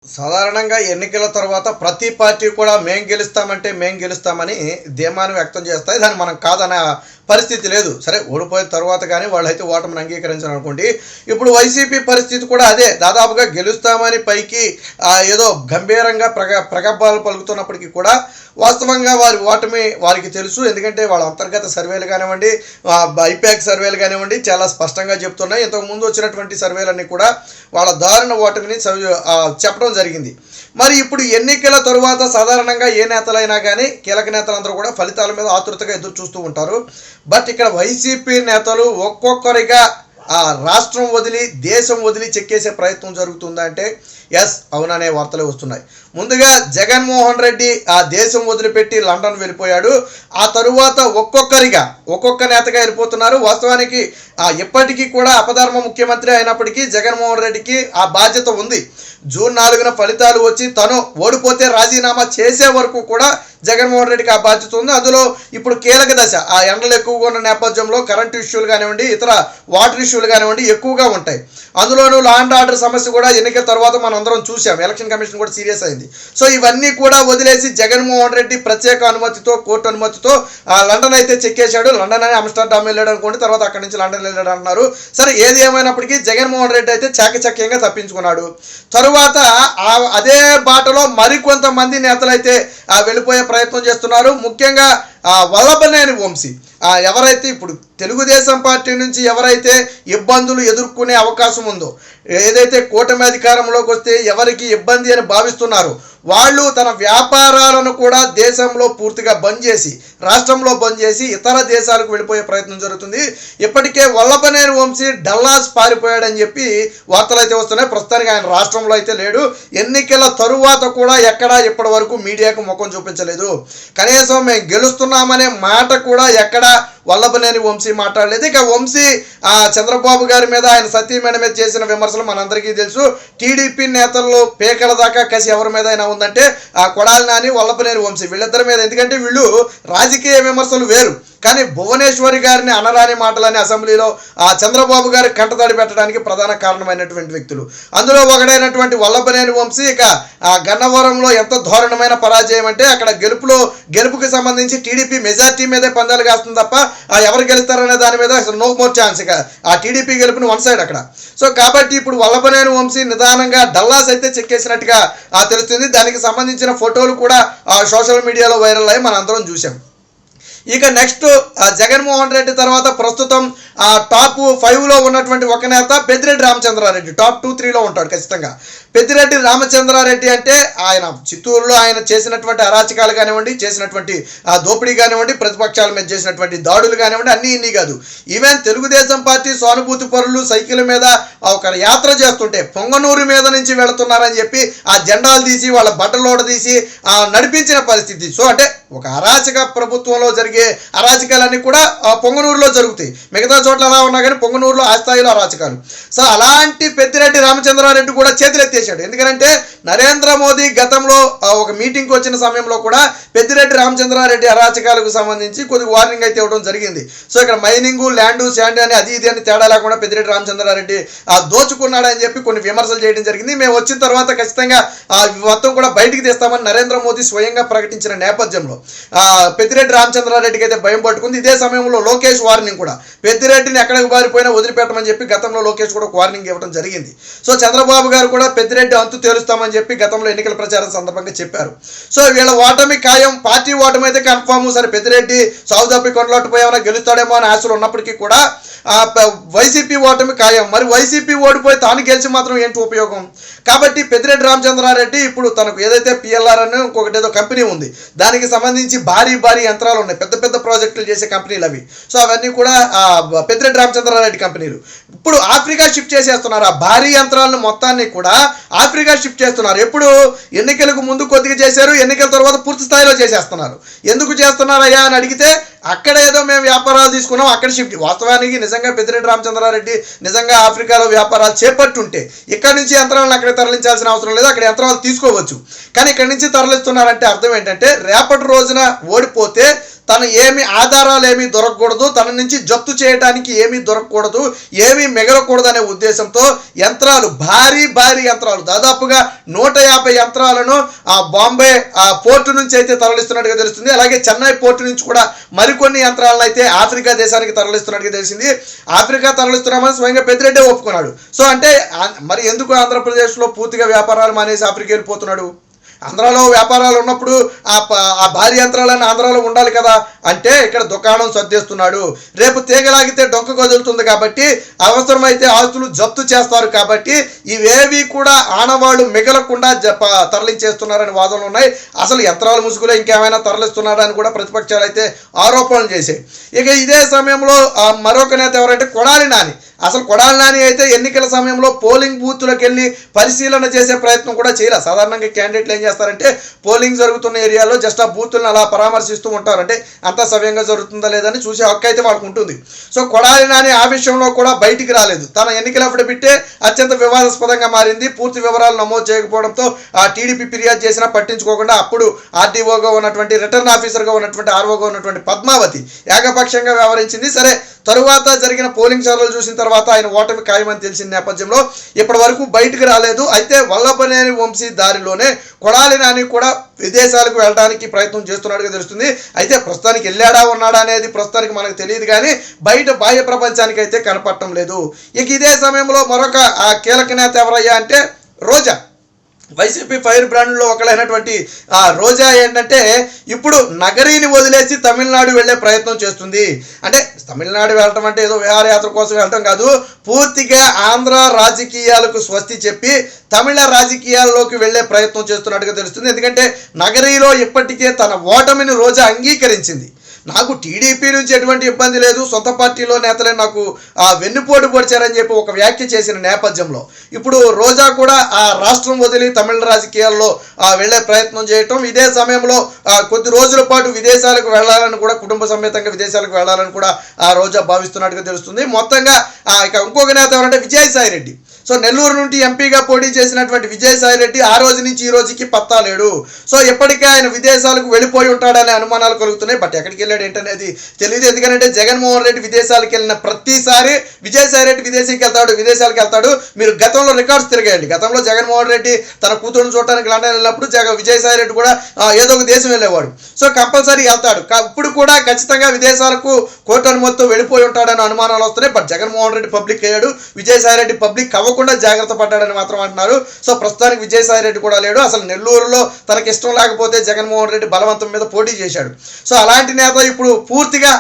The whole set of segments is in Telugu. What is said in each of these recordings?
సాధారణంగా ఎన్నికల తర్వాత ప్రతి పార్టీ కూడా మేం గెలుస్తామని ధీమాను వ్యక్తం చేస్తాయి. దాన్ని మనం కాదనే పరిస్థితి లేదు. సరే, ఓడిపోయిన తర్వాత కానీ వాళ్ళైతే ఓటమిని అంగీకరించాలనుకోండి. ఇప్పుడు వైసీపీ పరిస్థితి కూడా అదే. దాదాపుగా గెలుస్తామని పైకి ఏదో గంభీరంగా ప్రగల్భాలు పలుకుతున్నప్పటికీ కూడా వాస్తవంగా వారి ఓటమి వారికి తెలుసు. ఎందుకంటే వాళ్ళ అంతర్గత సర్వేలు కానివ్వండి, ఐపాక్ సర్వేలు కానివ్వండి చాలా స్పష్టంగా చెప్తున్నాయి. ఇంతకుముందు వచ్చినటువంటి సర్వేలన్నీ కూడా వాళ్ళ దారుణ ఓటమిని చెప్పడం జరిగింది. మరి ఇప్పుడు ఎన్నికల తరువాత సాధారణంగా ఏ నేతలైనా కానీ కీలక నేతలందరూ కూడా ఫలితాల మీద ఆతృతగా ఎదురు చూస్తూ ఉంటారు. బట్ ఇక్కడ వైసీపీ నేతలు ఒక్కొక్కరిగా రాష్ట్రం వదిలి దేశం వదిలి చెక్కేసే ప్రయత్నం జరుగుతుందా అంటే ఎస్, అవుననే వార్తలే వస్తున్నాయి. ముందుగా జగన్మోహన్ రెడ్డి దేశం వదిలిపెట్టి లండన్ వెళ్ళిపోయాడు. ఆ తరువాత ఒక్కొక్క నేతగా వెళ్ళిపోతున్నారు. వాస్తవానికి ఇప్పటికీ కూడా అపధర్మ ముఖ్యమంత్రి అయినప్పటికీ జగన్మోహన్ రెడ్డికి ఆ బాధ్యత ఉంది. జూన్ 4న ఫలితాలు వచ్చి తను ఓడిపోతే రాజీనామా చేసే వరకు కూడా జగన్మోహన్ రెడ్డికి ఆ బాధ్యత ఉంది. అందులో ఇప్పుడు కీలక దశ ఎండలు ఎక్కువగా ఉన్న నేపథ్యంలో కరెంటు ఇష్యూలు కానివ్వండి, ఇతర వాటర్ ఇష్యూలు కానివ్వండి ఎక్కువగా ఉంటాయి. అందులోనూ లా అండ్ ఆర్డర్ సమస్య కూడా ఎన్నికల తర్వాత మనం అందరం చూసాం. ఎలక్షన్ కమిషన్ కూడా సీరియస్ అయింది. సో ఇవన్నీ కూడా వదిలేసి జగన్మోహన్ రెడ్డి ప్రత్యేక అనుమతితో, కోర్టు అనుమతితో లండన్ అయితే చెక్కేశాడు. లండన్ అని ఆమ్స్టర్డామ్ వెళ్ళాడు అనుకోండి, తర్వాత అక్కడి నుంచి లండన్ వెళ్ళాడు అంటున్నారు. సరే, ఏది ఏమైనప్పటికీ జగన్మోహన్ రెడ్డి అయితే చాకచక్యంగా తప్పించుకున్నాడు. తరువాత అదే బాటలో మరికొంతమంది నేతలైతే వెళ్ళిపోయే ప్రయత్నం చేస్తున్నారు. ముఖ్యంగా వల్లభనేని వంశీ ఎవరైతే ఇప్పుడు తెలుగుదేశం పార్టీ నుంచి ఎవరైతే ఇబ్బందులు ఎదుర్కొనే అవకాశం ఉందో, ఏదైతే కూటమి అధికారంలోకి వస్తే ఎవరికి ఇబ్బంది అని భావిస్తున్నారో వాళ్ళు తన వ్యాపారాలను కూడా దేశంలో పూర్తిగా బంద్ చేసి, రాష్ట్రంలో బంద్ చేసి ఇతర దేశాలకు వెళ్ళిపోయే ప్రయత్నం జరుగుతుంది. ఇప్పటికే వల్లభనేని వంశీ డల్లాస్ పారిపోయాడని చెప్పి వార్తలు అయితే వస్తున్నాయి. ప్రస్తుతానికి ఆయన రాష్ట్రంలో అయితే లేడు. ఎన్నికల తరువాత కూడా ఎక్కడా ఇప్పటి వరకు మీడియాకు ముఖం చూపించలేదు. కనీసం మేము గెలుస్తున్నామనే మాట కూడా ఎక్కడ వల్లభనేని వంశీ మాట్లాడలేదు. ఇక వంశీ చంద్రబాబు గారి మీద, ఆయన సతీమణి మీద చేసిన విమర్శలు మనందరికీ తెలుసు. టీడీపీ నేతల్లో పేకల దాకా కసి ఎవరి మీద అయినా ఉందంటే కొడాలి నాని, వల్లభనేని వంశీ వీళ్ళిద్దరి మీద. ఎందుకంటే వీళ్ళు రాజకీయ విమర్శలు వేరు, కానీ భువనేశ్వరి గారిని అనరాని మాటలని అసెంబ్లీలో చంద్రబాబు గారి కంటతడి పెట్టడానికి ప్రధాన కారణమైనటువంటి వ్యక్తులు. అందులో ఒకడైనటువంటి వల్లభనేని వంశీ ఇక గన్నవరంలో ఎంత దారుణమైన పరాజయం అంటే అక్కడ గెలుపుకి సంబంధించి టీడీపీ మెజార్టీ మీదే పందాలు కాస్తుంది తప్ప ఎవరు గెలుస్తారనే దాని మీద నో మోర్ ఛాన్స్. ఇక ఆ టీడీపీ గెలుపుని వన్ సైడ్ అక్కడ. సో కాబట్టి ఇప్పుడు వల్లభనేని వంశీ నిదానంగా డల్లాస్ అయితే చెక్కేసినట్టుగా తెలుస్తుంది. దానికి సంబంధించిన ఫోటోలు కూడా సోషల్ మీడియాలో వైరల్ అయ్యి మనం అందరం చూసాం. ఇక నెక్స్ట్ జగన్మోహన్ రెడ్డి తర్వాత ప్రస్తుతం టాప్ 5లో ఉన్నటువంటి ఒక నేత పెద్దిరెడ్డి రామచంద్రారెడ్డి. టాప్ 2, 3లో ఉంటాడు ఖచ్చితంగా. పెద్దిరెడ్డి రామచంద్రారెడ్డి అంటే ఆయన చిత్తూరులో ఆయన చేసినటువంటి అరాచకాలు కానివ్వండి, చేసినటువంటి దోపిడీ కానివ్వండి, ప్రతిపక్షాల మీద చేసినటువంటి దాడులు కానివ్వండి, అన్నీ ఇన్ని కాదు. ఈవెన్ తెలుగుదేశం పార్టీ సానుభూతి పరులు సైకిల్ మీద ఒక యాత్ర చేస్తుంటే పొంగనూరు మీద నుంచి వెళుతున్నారని చెప్పి ఆ జెండాలు తీసి వాళ్ళ బట్టలోడ తీసి నడిపించిన పరిస్థితి. సో అంటే ఒక అరాచక ప్రభుత్వంలో జరిగే అరాచకాలన్నీ కూడా పొంగనూరులో జరుగుతాయి. మిగతా చోట్ల అలా ఉన్నా కానీ పొంగనూరులో ఆ స్థాయిలో అరాచకాలు. సో అలాంటి పెద్దిరెడ్డి రామచంద్రారెడ్డి కూడా చేతులెత్తేశాడు. ఎందుకంటే నరేంద్ర మోదీ గతంలో ఒక మీటింగ్కి వచ్చిన సమయంలో కూడా పెద్దిరెడ్డి రామచంద్రారెడ్డి అరాచకాలకు సంబంధించి కొద్దిగా వార్నింగ్ అయితే ఇవ్వడం జరిగింది. సో ఇక్కడ మైనింగ్, ల్యాండ్, శాండ్ అని అది ఇది అని తేడా లేకుండా పెద్దిరెడ్డి రామచంద్రారెడ్డి దోచుకున్నాడని చెప్పి కొన్ని విమర్శలు చేయడం జరిగింది. మేము వచ్చిన తర్వాత ఖచ్చితంగా మొత్తం కూడా బయటికి తీస్తామని నరేంద్ర మోదీ స్వయంగా ప్రకటించిన నేపథ్యంలో పెద్దిరెడ్డి రామచంద్రారెడ్డికి అయితే భయం పట్టుకుంది. ఇదే సమయంలో లోకేష్ వార్నింగ్ కూడా, పెద్దిరెడ్డిని ఎక్కడికి బారిపోయినా వదిలిపెట్టమని చెప్పి గతంలో లోకేష్ కూడా వార్నింగ్ ఇవ్వడం జరిగింది. సో చంద్రబాబు గారు కూడా పెద్దిరెడ్డి అంతు తేలుస్తామని చెప్పి గతంలో ఎన్నికల ప్రచారం సందర్భంగా చెప్పారు. సో వీళ్ళ ఓటమి ఖాయం, పార్టీ ఓటమి అయితే కన్ఫామ్. సరే, పెద్దిరెడ్డి సాగుదప్పి కొండలట్టుపోయేమైనా గెలుస్తాడేమో అని ఆశలు ఉన్నప్పటికీ కూడా వైసీపీ ఓటమి ఖాయం. మరి వైసీపీ ఓడిపోయి తాను గెలిచి మాత్రం ఏంటి ఉపయోగం? కాబట్టి పెద్దిరెడ్డి రామచంద్రారెడ్డి ఇప్పుడు తనకు ఏదైతే పిఎల్ఆర్ అని ఇంకొకటి ఏదో కంపెనీ ఉంది, దానికి సంబంధించి భారీ యంత్రాలు ఉన్నాయి, పెద్ద ప్రాజెక్టులు చేసే కంపెనీలు అవి. సో అవన్నీ కూడా పెద్దిరెడ్డి రామచంద్రారెడ్డి కంపెనీలు. ఇప్పుడు ఆఫ్రికా షిఫ్ట్ చేసేస్తున్నారు. ఆ భారీ యంత్రాలను మొత్తాన్ని కూడా ఆఫ్రికా షిఫ్ట్ చేస్తున్నారు. ఎప్పుడు ఎన్నికలకు ముందు కొద్దిగా చేశారు, ఎన్నికల తర్వాత పూర్తి స్థాయిలో చేసేస్తున్నారు. ఎందుకు చేస్తున్నారయ్యా అని అడిగితే అక్కడ ఏదో మేము వ్యాపారాలు తీసుకున్నాం, అక్కడ షిఫ్ట్. వాస్తవానికి నిజంగా పెద్దిరెడ్డి రామచంద్రారెడ్డి నిజంగా ఆఫ్రికాలో వ్యాపారాలు చేపట్టుంటే ఇక్కడ నుంచి యంత్రాలను అక్కడ తరలించాల్సిన అవసరం లేదు, అక్కడ యంత్రాలు తీసుకోవచ్చు. కానీ ఇక్కడ నుంచి తరలిస్తున్నారంటే అర్థం ఏంటంటే రేపటి రోజున ఓడిపోతే తన ఏమి ఆధారాలు ఏమీ దొరకకూడదు, తన నుంచి జప్తు చేయడానికి ఏమీ దొరకకూడదు, ఏమీ మిగలకూడదు అనే ఉద్దేశంతో యంత్రాలు, భారీ యంత్రాలు, దాదాపుగా 150 యంత్రాలను ఆ బాంబే పోర్టు నుంచి అయితే తరలిస్తున్నట్టుగా తెలుస్తుంది. అలాగే చెన్నై పోర్టు నుంచి కూడా మరికొన్ని యంత్రాలను అయితే ఆఫ్రికా దేశానికి తరలిస్తున్నట్టుగా తెలిసింది. ఆఫ్రికా తరలిస్తున్నామని స్వయంగా పెద్దిరెడ్డి ఒప్పుకున్నాడు. సో అంటే మరి ఎందుకు ఆంధ్రప్రదేశ్లో పూర్తిగా వ్యాపారాలు మానేసి ఆఫ్రికా వెళ్ళిపోతున్నాడు? ఆంధ్రాలో వ్యాపారాలు ఉన్నప్పుడు ఆ భారీ యంత్రాలన్నీ ఆంధ్రాలో ఉండాలి కదా. అంటే ఇక్కడ దుకాణం సర్దేస్తున్నాడు. రేపు తీగలాగితే డొక్క కదులుతుంది కాబట్టి అవసరమైతే ఆస్తులు జప్తు చేస్తారు కాబట్టి ఇవేవి కూడా ఆనవాళ్లు మిగలకుండా తరలించేస్తున్నారని వాదనలు ఉన్నాయి. అసలు యంత్రాల ముసుగులో ఇంకేమైనా తరలిస్తున్నారని కూడా ప్రతిపక్షాలు అయితే ఆరోపణలు చేశాయి. ఇక ఇదే సమయంలో మరొక నేత ఎవరంటే కొడాలి నాని. అసలు కొడాలి నాని అయితే ఎన్నికల సమయంలో పోలింగ్ బూత్లకు వెళ్ళి పరిశీలన చేసే ప్రయత్నం కూడా చేయలేదు. సాధారణంగా క్యాండిడేట్లు ఏం చేస్తారంటే పోలింగ్ జరుగుతున్న ఏరియాలో జస్ట్ ఆ బూత్లను అలా పరామర్శిస్తూ ఉంటారు. అంటే అంతా సవ్యంగా జరుగుతుందా లేదని చూసే హక్కు అయితే వాళ్ళకు ఉంటుంది. సో కొడాలి నాని ఆ విషయంలో కూడా బయటికి రాలేదు. తన ఎన్నికల అఫిడవిట్టే అత్యంత వివాదాస్పదంగా మారింది. పూర్తి వివరాలు నమోదు చేయకపోవడంతో ఆ టీడీపీ ఫిర్యాదు చేసినా పట్టించుకోకుండా అప్పుడు ఆర్డీఓగా ఉన్నటువంటి, రిటర్న్ ఆఫీసర్గా ఉన్నటువంటి, ఆర్ఓగా ఉన్నటువంటి పద్మావతి ఏకపక్షంగా వ్యవహరించింది. సరే, తరువాత జరిగిన పోలింగ్ సర్వేలు చూసిన తర్వాత ఆయన ఓటమి ఖాయమని తెలిసిన నేపథ్యంలో ఇప్పటి వరకు బయటకు రాలేదు. అయితే వల్లభనేని వంశీ దారిలోనే కొడాలి నాని కూడా విదేశాలకు వెళ్ళడానికి ప్రయత్నం చేస్తున్నట్టుగా తెలుస్తుంది. అయితే ప్రస్తుతానికి వెళ్ళాడా ఉన్నాడా అనేది ప్రస్తుతానికి మనకు తెలియదు, కానీ బయట బాహ్య ప్రపంచానికి అయితే కనపడటం లేదు. ఇక ఇదే సమయంలో మరొక కీలక నేత ఎవరయ్యా అంటే రోజా. వైసీపీ ఫైర్ బ్రాండ్లో ఒకళ్ళైనటువంటి రోజా ఏంటంటే ఇప్పుడు నగరీని వదిలేసి తమిళనాడు వెళ్ళే ప్రయత్నం చేస్తుంది. అంటే తమిళనాడు వెళ్ళటం అంటే ఏదో విహారయాత్ర కోసం వెళ్ళటం కాదు, పూర్తిగా ఆంధ్ర రాజకీయాలకు స్వస్తి చెప్పి తమిళ రాజకీయాల్లోకి వెళ్ళే ప్రయత్నం చేస్తున్నట్టుగా తెలుస్తుంది. ఎందుకంటే నగరీలో ఇప్పటికే తన ఓటమిని రోజా అంగీకరించింది. నాకు టీడీపీ నుంచి ఎటువంటి ఇబ్బంది లేదు, సొంత పార్టీలో నేతలే నాకు వెన్నుపోటు పొడిచారని చెప్పి ఒక వ్యాఖ్య చేసిన నేపథ్యంలో ఇప్పుడు రోజా కూడా ఆ రాష్ట్రం వదిలి తమిళ రాజకీయాల్లో వెళ్ళే ప్రయత్నం చేయటం, ఇదే సమయంలో కొద్ది రోజుల పాటు విదేశాలకు వెళ్ళాలని కూడా, కుటుంబ సమేతంగా విదేశాలకు వెళ్ళాలని కూడా రోజా భావిస్తున్నట్టుగా తెలుస్తుంది. మొత్తంగా ఇక ఇంకొక నేత ఎవరంటే విజయసాయి రెడ్డి. సో నెల్లూరు నుండి ఎంపీగా పోటీ చేసినటువంటి విజయసాయి రెడ్డి ఆ రోజు నుంచి ఈ రోజుకి పత్తా లేడు. సో ఎప్పటికే ఆయన విదేశాలకు వెళ్ళిపోయి ఉంటాడనే అనుమానాలు కలుగుతున్నాయి. బట్ ఎక్కడికి వెళ్ళాడు ఏంటనేది తెలియదు. ఎందుకంటే జగన్మోహన్ రెడ్డి విదేశాలకు వెళ్ళిన ప్రతిసారి విజయసాయి రెడ్డి విదేశాలకు వెళ్తాడు. మీరు గతంలో రికార్డ్స్ తిరగేయండి. గతంలో జగన్మోహన్ రెడ్డి తన కూతురును చూడటానికి లండన్ వెళ్ళినప్పుడు విజయసాయి రెడ్డి కూడా ఏదో ఒక దేశం వెళ్ళేవాడు. సో కంపల్సరీ వెళ్తాడు. ఇప్పుడు కూడా ఖచ్చితంగా విదేశాలకు కోర్టు అనుమతితో వెళ్ళిపోయి ఉంటాడని అనుమానాలు వస్తున్నాయి. బట్ జగన్మోహన్ రెడ్డి పబ్లిక్ అయ్యాడు, విజయసాయి రెడ్డి పబ్లిక్ అవ్వకుండా జాగ్రత్త పడ్డాడని మాత్రం అంటున్నారు. సో ప్రస్తుతానికి విజయసాయి రెడ్డి కూడా లేడు. అసలు నెల్లూరులో తనకి ఇష్టం లేకపోతే జగన్మోహన్ రెడ్డి బలవంతం మీద పోటీ చేశాడు. సో అలాంటి నేత ఇప్పుడు పూర్తిగా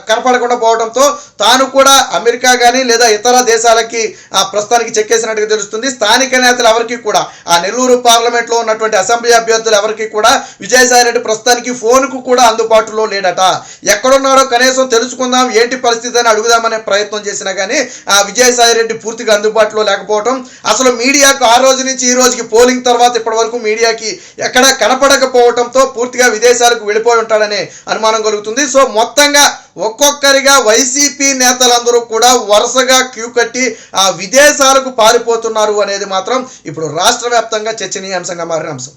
కనపడకుండా పోవడంతో తాను కూడా అమెరికా కానీ లేదా ఇతర దేశాలకి ప్రస్తుతానికి చెక్కేసినట్టుగా తెలుస్తుంది. స్థానిక నేతలు ఎవరికి కూడా, ఆ నెల్లూరు పార్లమెంట్లో ఉన్నటువంటి అసెంబ్లీ అభ్యర్థులు ఎవరికి కూడా విజయసాయి రెడ్డి ప్రస్తుతానికి ఫోన్కు కూడా అందుబాటులో లేడట. ఎక్కడున్నాడో కనీసం తెలుసుకుందాం, ఏంటి పరిస్థితి అని అడుగుదామనే ప్రయత్నం చేసినా కానీ విజయసాయి రెడ్డి పూర్తిగా అందుబాటులో లేకపోవడం, అసలు మీడియాకు ఆ రోజు నుంచి ఈ రోజుకి పోలింగ్ తర్వాత ఇప్పటి వరకు మీడియాకి ఎక్కడ కనపడకపోవడంతో పూర్తిగా విదేశాలకు వెళ్ళిపోయి ఉంటాడనే అనుమానం కలుగుతుంది. సో మొత్తంగా ఒక్కొక్కరిగా వైసీపీ నేతలందరూ కూడా వరుసగా క్యూ కట్టి విదేశాలకు పారిపోతున్నారు అనేది మాత్రం ఇప్పుడు రాష్ట్ర వ్యాప్తంగా చర్చనీయాంశంగా మారిన అంశం.